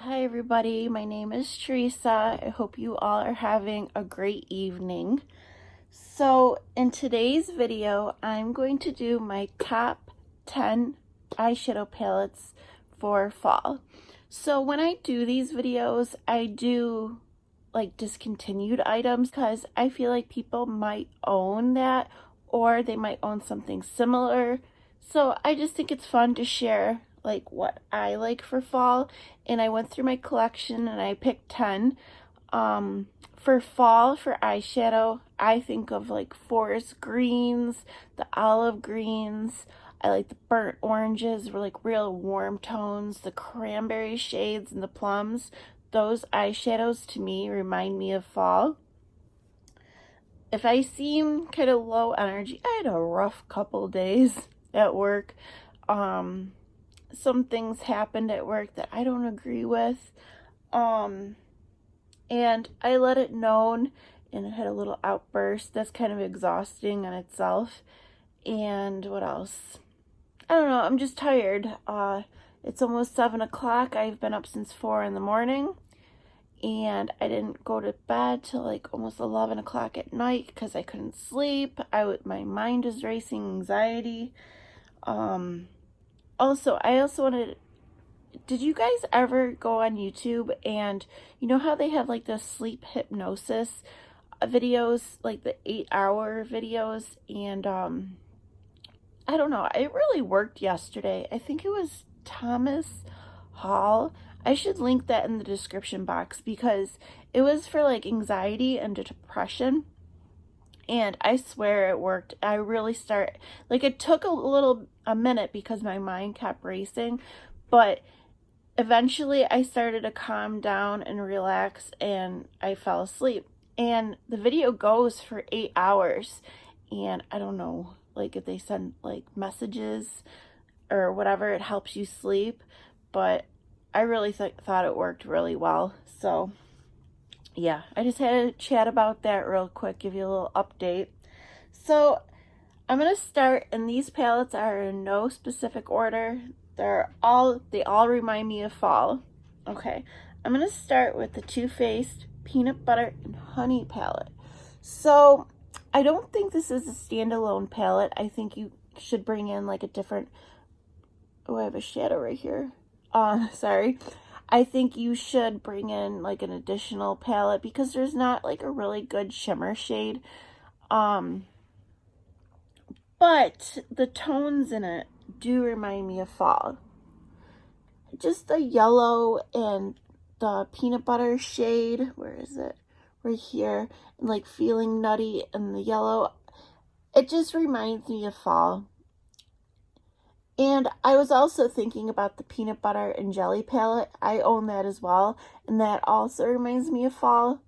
Hi everybody, my name is Teresa. I hope you all are having a great evening. So in today's video, I'm going to do my top 10 eyeshadow palettes for fall. So when I do these videos, I do like discontinued items because I feel like people might own that or they might own something similar. So I just think it's fun to share like what I like for fall, and I went through my collection and I picked 10. For fall, for eyeshadow, I think of like forest greens, the olive greens. I like the burnt oranges, were like real warm tones, the cranberry shades and the plums. Those eyeshadows to me remind me of fall. If I seem kind of low energy, I had a rough couple days at work. Some things happened at work that I don't agree with. And I let it known and it had a little outburst. That's kind of exhausting in itself. And what else? I don't know. I'm just tired. It's almost 7 o'clock. I've been up since 4 in the morning. And I didn't go to bed till like almost 11 o'clock at night because I couldn't sleep. My mind is racing, anxiety. Also, I also wanted, did you guys ever go on YouTube and you know how they have like the sleep hypnosis videos, like the 8-hour videos? And I don't know, it really worked yesterday. I think it was Thomas Hall. I should link that in the description box because it was for like anxiety and depression. And I swear it worked. I really like it took a minute because my mind kept racing, but eventually I started to calm down and relax and I fell asleep. And the video goes for 8 hours. And I don't know, like if they send like messages or whatever, it helps you sleep. But I really thought it worked really well. So yeah, I just had to chat about that real quick, give you a little update. So I'm going to start, and these palettes are in no specific order. They all remind me of fall. Okay, I'm going to start with the Too Faced Peanut Butter and Honey palette. So I don't think this is a standalone palette. I think you should bring in like a different, oh, I have a shadow right here. Sorry. I think you should bring in like an additional palette because there's not like a really good shimmer shade. But the tones in it do remind me of fall. Just the yellow and the peanut butter shade, where is it? Right here. And like feeling nutty and the yellow. It just reminds me of fall. And I was also thinking about the peanut butter and jelly palette. I own that as well. And that also reminds me of fall.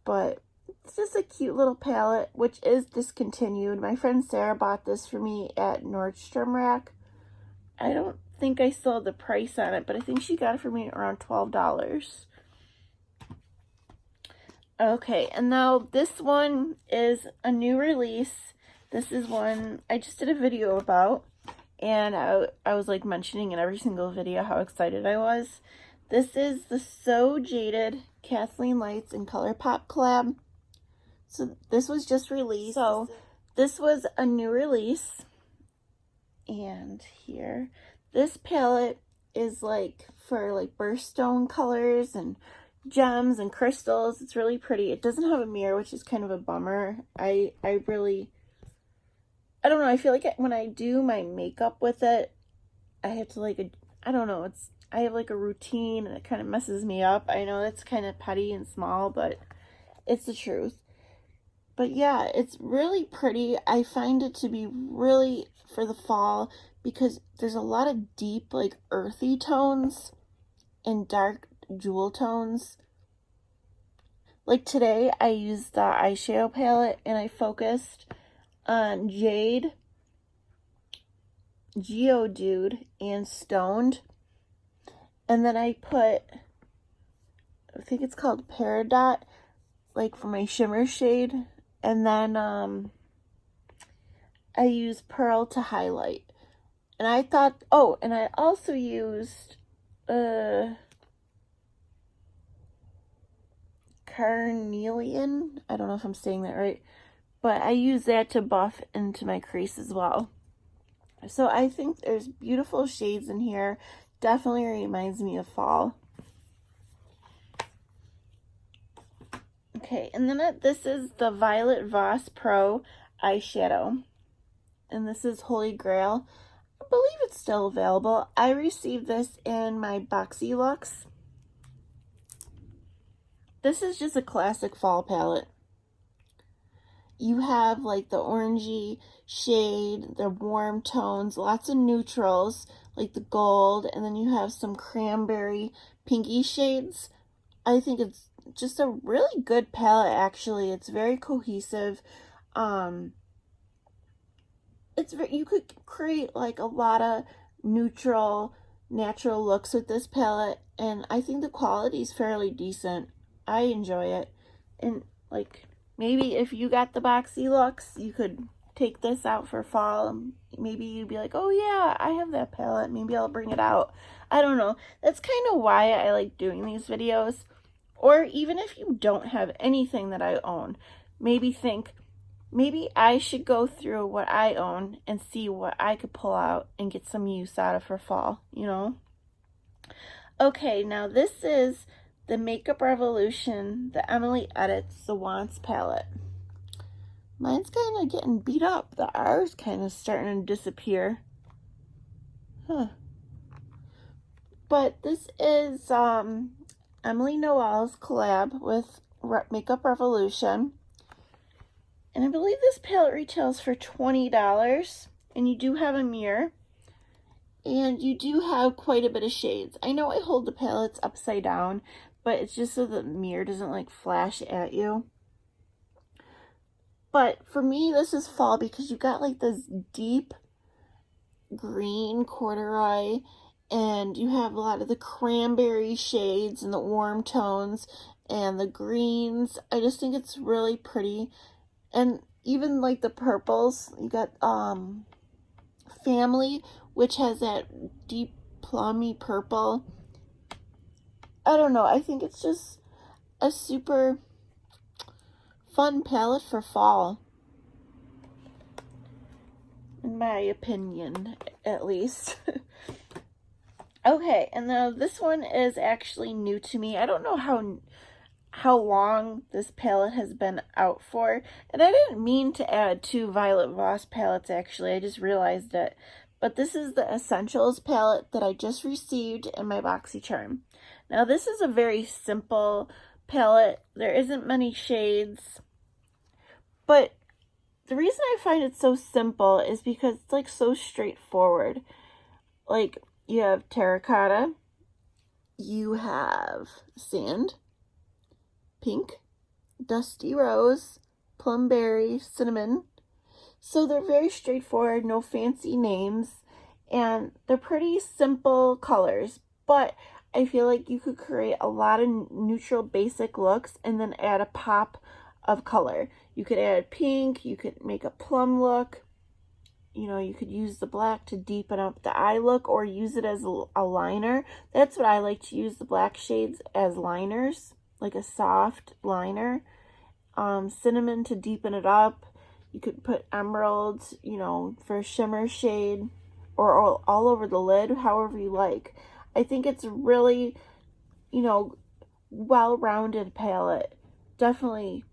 But it's just a cute little palette, which is discontinued. My friend Sarah bought this for me at Nordstrom Rack. I don't think I saw the price on it, but I think she got it for me around $12. Okay, and now this one is a new release. This is one I just did a video about. And I was like mentioning in every single video how excited I was. This is the So Jaded Kathleen Lights and Colourpop collab. So this was just released. So this was a new release. And here, this palette is like for like birthstone colors and gems and crystals. It's really pretty. It doesn't have a mirror, which is kind of a bummer. I don't know, I feel like when I do my makeup with it, I have to like, I don't know, I have like a routine and it kind of messes me up. I know that's kind of petty and small, but it's the truth. But yeah, it's really pretty. I find it to be really for the fall because there's a lot of deep, like earthy tones and dark jewel tones. Like today, I used the eyeshadow palette and I focused on Jade, Geodude, and Stoned. And then I put, I think it's called Peridot, like for my shimmer shade. And then I used Pearl to highlight. And I thought, oh, and I also used carnelian. I don't know if I'm saying that right, but I use that to buff into my crease as well. So I think there's beautiful shades in here. Definitely reminds me of fall. Okay, and then this is the Violet Voss Pro eyeshadow. And this is Holy Grail. I believe it's still available. I received this in my Boxy Luxe. This is just a classic fall palette. You have like the orangey shade, the warm tones, lots of neutrals like the gold, and then you have some cranberry pinky shades. I think it's just a really good palette actually. It's very cohesive. You could create like a lot of neutral, natural looks with this palette, and I think the quality is fairly decent. I enjoy it. And like maybe if you got the Boxy Luxe, you could take this out for fall. Maybe you'd be like, oh yeah, I have that palette. Maybe I'll bring it out. I don't know. That's kind of why I like doing these videos. Or even if you don't have anything that I own, maybe think, maybe I should go through what I own and see what I could pull out and get some use out of for fall, you know? Okay, now this is the Makeup Revolution, the Emily Edits, the Wants palette. Mine's kind of getting beat up. The R's kind of starting to disappear. Huh. But this is Emily Noel's collab with Makeup Revolution. And I believe this palette retails for $20. And you do have a mirror. And you do have quite a bit of shades. I know I hold the palettes upside down, but it's just so the mirror doesn't like flash at you. But for me, this is fall because you got like this deep green corduroy, and you have a lot of the cranberry shades and the warm tones and the greens. I just think it's really pretty. And even like the purples, you got Family, which has that deep plummy purple. I don't know. I think it's just a super fun palette for fall. In my opinion, at least. Okay, and now this one is actually new to me. I don't know how long this palette has been out for. And I didn't mean to add 2 Violet Voss palettes, actually. I just realized it. But this is the Essentials palette that I just received in my BoxyCharm. Now, this is a very simple palette. There isn't many shades. But the reason I find it so simple is because it's like so straightforward. Like, you have terracotta, you have sand, pink, dusty rose, plumberry, cinnamon. So they're very straightforward, no fancy names, and they're pretty simple colors. But I feel like you could create a lot of neutral basic looks and then add a pop of color. You could add pink, you could make a plum look. You know, you could use the black to deepen up the eye look or use it as a liner. That's what I like to use, the black shades as liners, like a soft liner. Cinnamon to deepen it up. You could put emeralds, you know, for a shimmer shade, or all over the lid, however you like. I think it's a really, you know, well-rounded palette. Definitely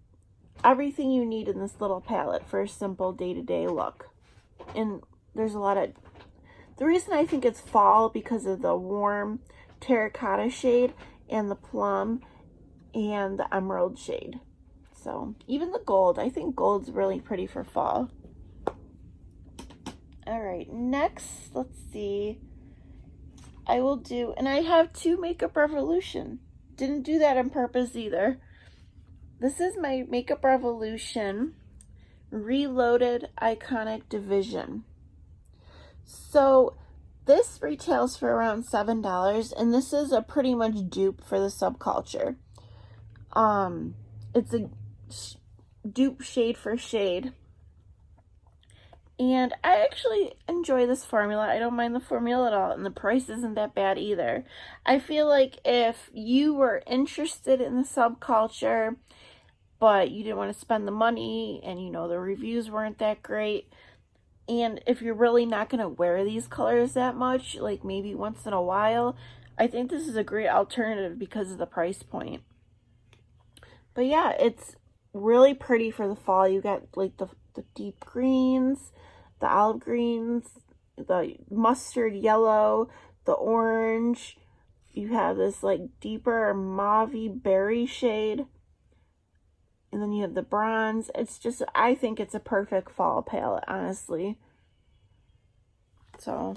everything you need in this little palette for a simple day-to-day look. And there's a lot of, the reason I think it's fall because of the warm terracotta shade and the plum and the emerald shade. So even the gold, I think gold's really pretty for fall. All right, next, let's see. I will do, and I have 2 Makeup Revolution. Didn't do that on purpose either. This is my Makeup Revolution Reloaded Iconic Division. So this retails for around $7, and this is a pretty much dupe for the subculture. It's a dupe shade for shade. And I actually enjoy this formula. I don't mind the formula at all, and the price isn't that bad either. I feel like if you were interested in the subculture, but you didn't want to spend the money, and you know the reviews weren't that great, and if you're really not going to wear these colors that much, like maybe once in a while, I think this is a great alternative because of the price point. But yeah, it's really pretty for the fall. You got like the deep greens, the olive greens, the mustard yellow, the orange. You have this like deeper mauve berry shade. And then you have the bronze. It's just, I think it's a perfect fall palette, honestly. So,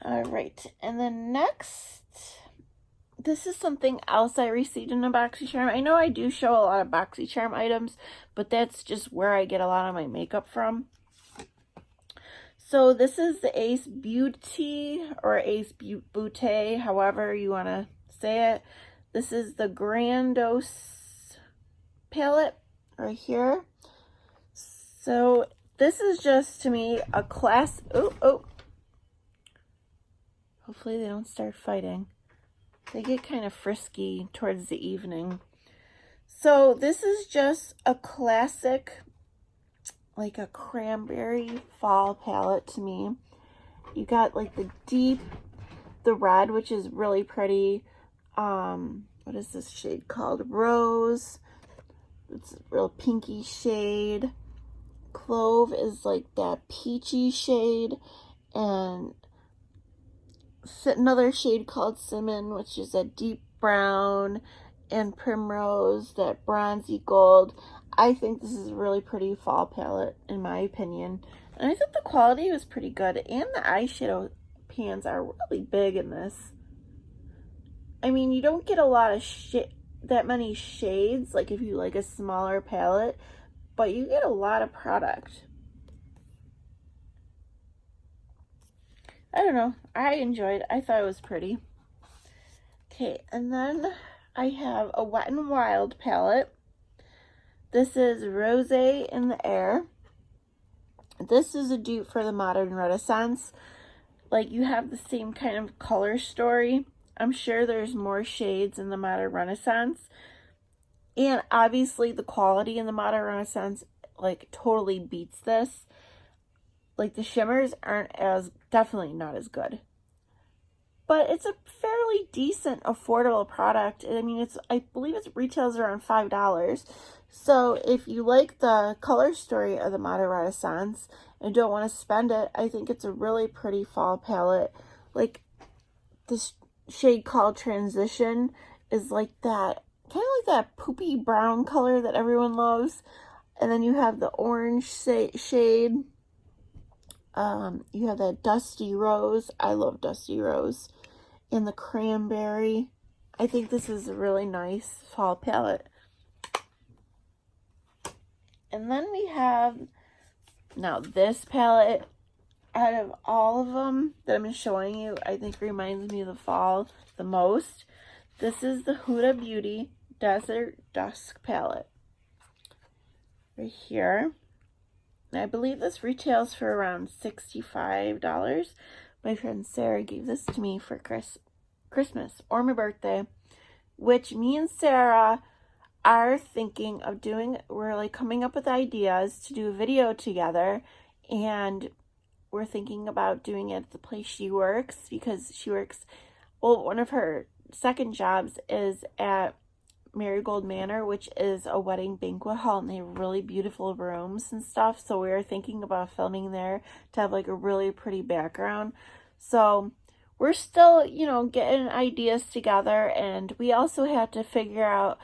all right. And then next, this is something else I received in a BoxyCharm. I know I do show a lot of BoxyCharm items, but that's just where I get a lot of my makeup from. So this is the Ace Beaute, or Ace Beaute, however you want to say it. This is the Grandiose palette right here. So this is just, to me, a class. Oh. Hopefully they don't start fighting. They get kind of frisky towards the evening. So this is just a classic, like a cranberry fall palette to me. You got like the red, which is really pretty. What is this shade called? Rose. It's a real pinky shade. Clove is like that peachy shade. And another shade called Cinnamon, which is a deep brown, and Primrose, that bronzy gold. I think this is a really pretty fall palette, in my opinion. And I thought the quality was pretty good, and the eyeshadow pans are really big in this. I mean, you don't get a lot of that many shades, like if you like a smaller palette, but you get a lot of product. I don't know. I enjoyed it. I thought it was pretty. Okay, and then I have a Wet n Wild palette. This is Rose in the Air. This is a dupe for the Modern Renaissance. Like, you have the same kind of color story. I'm sure there's more shades in the Modern Renaissance. And obviously the quality in the Modern Renaissance, like, totally beats this. Like, the shimmers aren't definitely not as good. But it's a fairly decent, affordable product. I mean, I believe it retails around $5. So if you like the color story of the Modern Renaissance and don't want to spend it, I think it's a really pretty fall palette. Like, this shade called Transition is like that, kind of like that poopy brown color that everyone loves. And then you have the orange shade. You have that Dusty Rose. I love Dusty Rose. And the Cranberry. I think this is a really nice fall palette. And then we have, now this palette, out of all of them that I'm showing you, I think reminds me of the fall the most. This is the Huda Beauty Desert Dusk palette. Right here. And I believe this retails for around $65. My friend Sarah gave this to me for Christmas or my birthday, which me and Sarah are thinking of doing. We're like coming up with ideas to do a video together, and we're thinking about doing it at the place she works, because she works, well, one of her second jobs is at Marigold Manor, which is a wedding banquet hall, and they have really beautiful rooms and stuff. So we were thinking about filming there to have like a really pretty background. So we're still, you know, getting ideas together, and we also had to figure out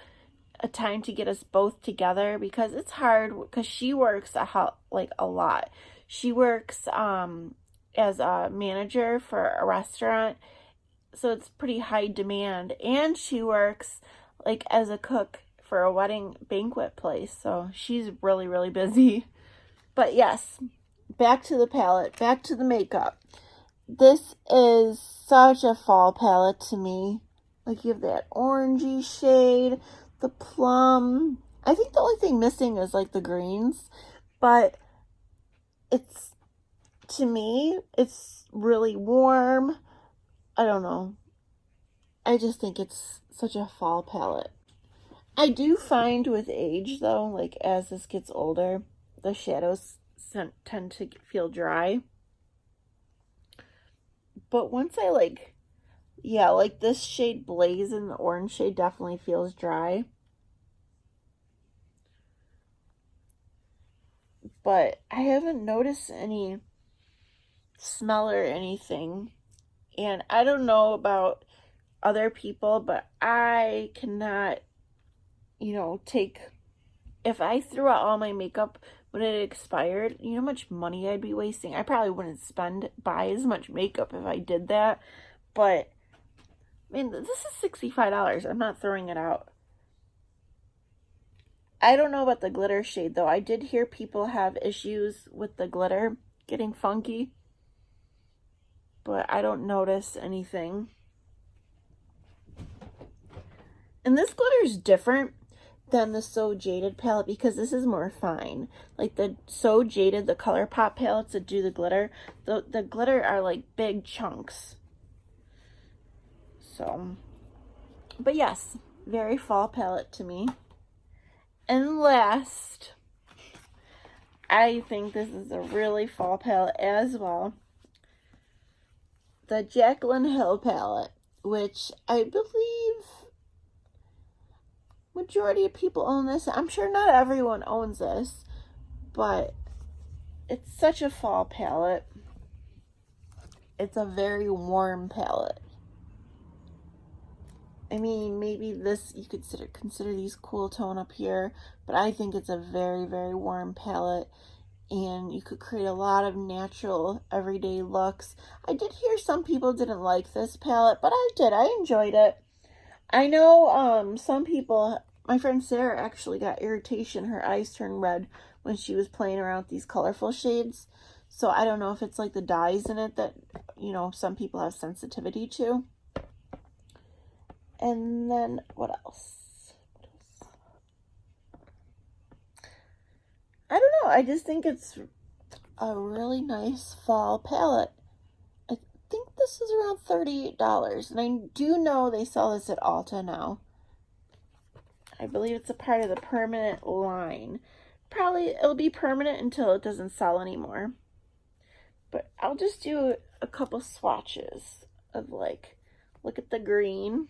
a time to get us both together, because it's hard, because she works a lot. She works as a manager for a restaurant, so it's pretty high demand, and she works like as a cook for a wedding banquet place, so she's really, really busy. But yes, back to the palette, back to the makeup. This is such a fall palette to me. Like, you have that orangey shade, the plum. I think the only thing missing is like the greens, but it's, to me, it's really warm. I don't know. I just think it's such a fall palette. I do find with age, though, like as this gets older, the shadows tend to feel dry. But once I like this shade Blaze and the orange shade definitely feels dry. But I haven't noticed any smell or anything. And I don't know about other people, but I cannot, take, if I threw out all my makeup when it expired, you know how much money I'd be wasting? I probably wouldn't buy as much makeup if I did that. But, man, this is $65. I'm not throwing it out. I don't know about the glitter shade, though. I did hear people have issues with the glitter getting funky, but I don't notice anything. And this glitter is different than the So Jaded palette because this is more fine. Like the So Jaded, the Colourpop palettes that do the glitter glitter are like big chunks. So, but yes, very fall palette to me. And last, I think this is a really fall palette as well. The Jaclyn Hill palette, which I believe majority of people own this. I'm sure not everyone owns this, but it's such a fall palette. It's a very warm palette. I mean, maybe this, you could consider these cool tone up here, but I think it's a very, very warm palette, and you could create a lot of natural, everyday looks. I did hear some people didn't like this palette, but I did. I enjoyed it. I know some people, my friend Sarah actually got irritation. Her eyes turned red when she was playing around with these colorful shades. So I don't know if it's like the dyes in it that, some people have sensitivity to. And then what else? I don't know. I just think it's a really nice fall palette. I think this is around $38. And I do know they sell this at Ulta now. I believe it's a part of the permanent line. Probably it'll be permanent until it doesn't sell anymore. But I'll just do a couple swatches of like, look at the green.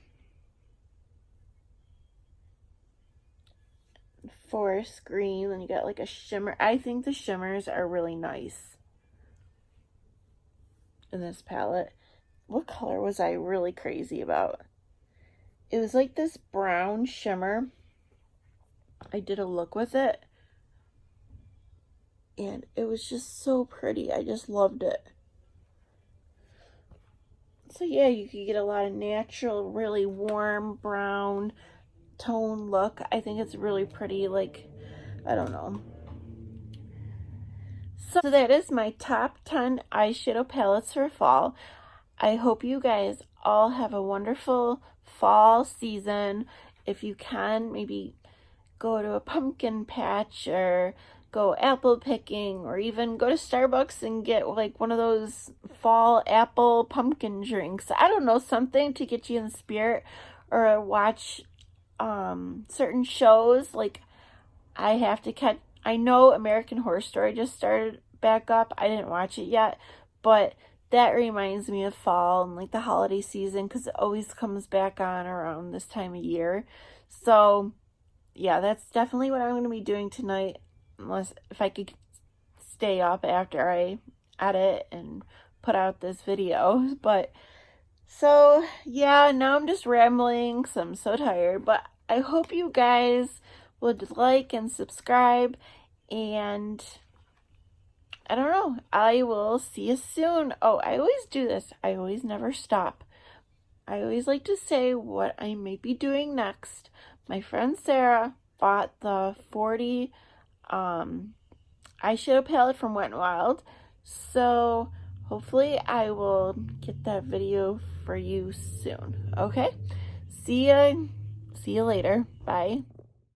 Forest green, then you got like a shimmer. I think the shimmers are really nice in this palette. What color was I really crazy about? It was like this brown shimmer. I did a look with it, and it was just so pretty. I just loved it. So yeah, you could get a lot of natural, really warm brown tone look. I think it's really pretty, like, I don't know. So that is my top 10 eyeshadow palettes for fall. I hope you guys all have a wonderful fall season. If you can, maybe go to a pumpkin patch or go apple picking, or even go to Starbucks and get like one of those fall apple pumpkin drinks. I don't know, something to get you in the spirit, or watch certain shows. Like I know American Horror Story just started back up. I didn't watch it yet, but that reminds me of fall and like the holiday season, because it always comes back on around this time of year. So yeah, that's definitely what I'm going to be doing tonight, unless if I could stay up after I edit and put out this video. But so yeah, now I'm just rambling because I'm so tired, but I hope you guys would like and subscribe, and I don't know, I will see you soon. Oh, I always do this. I always never stop. I always like to say what I may be doing next. My friend Sarah bought the 40 eyeshadow palette from Wet n Wild, so hopefully I will get that video for you soon. Okay? See you later. Bye.